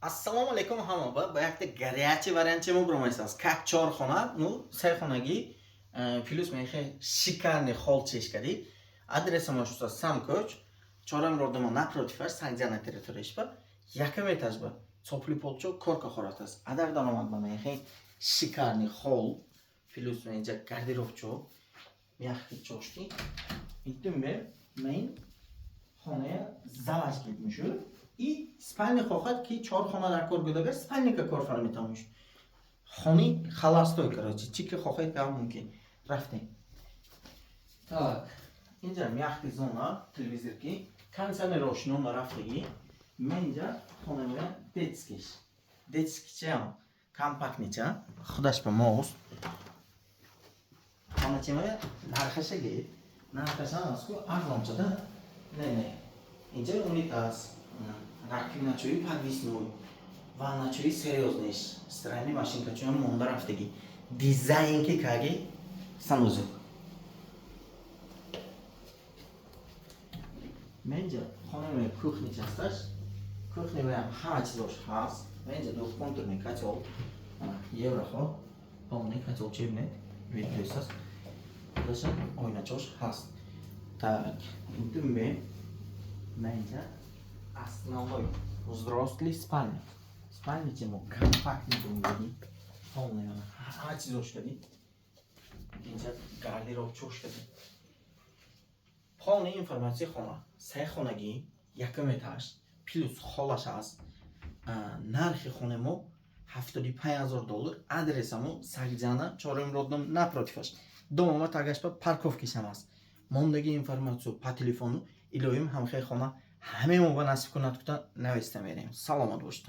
Assalomu alaykum hamma. Bu yerda горячий variantchami bilmaysiz. Как 4 xona, ну, 3 xonagi плюс мехе шикарный холл чешкади. Адресом что сам коч. Чорам родома напротив аш санкцияна территорияш ба. Яким этаж ба. Цопли полчо корка хоратас. Адар даромад ба мехе шикарный холл плюс меja гардеробчо. Мягкий чошки. Иттим бе мен xonaya zalash ketmişu. И спальня хохот ки 4 хона дар кор будагар спальника корфар метамуш. Хони халастой короче, чики хохот гам мумкин. Рафтем. Так. Инҷа мягкий зона, телевизорки, кондиционер рошно марафтаги. Менҷа хонамия детскиш. Детскича компактнича, худаш ба мост. Хона чемая нархашаги. Нархаша аску арзончада. Не. Инҷа унитаз. Раковиначои подвесной, ванначои серьёзнеш, стиральная машинкачои монда рафтаги. Дизайнки каги санузел. Менҷа хонамия кухня ҳасташ. Кухняя ҳама чизош ҳаст. Менҷа двухконтурный котел. Еврохо, полный котел чебнет, видеосас. Даша ойначош ҳаст. Так, интумбе менҷа основной взрослый спальня. Спальня тему компактный думали. Полная. А чизошкади. Инҷа гардероб чошкади. Полная информация хона. Се хонаги, якум этаж, плюс холаш аст. Нархи хонемо $75,000. Адресамо Сагҷана, Чорум родном напротиваш. Домама тагаш па парковки шам аст. Мондаги информацию по телефону илоим ҳамхе хона ҳамаи мо ба насиб кунад кута нависта мерем. Саломат бошед.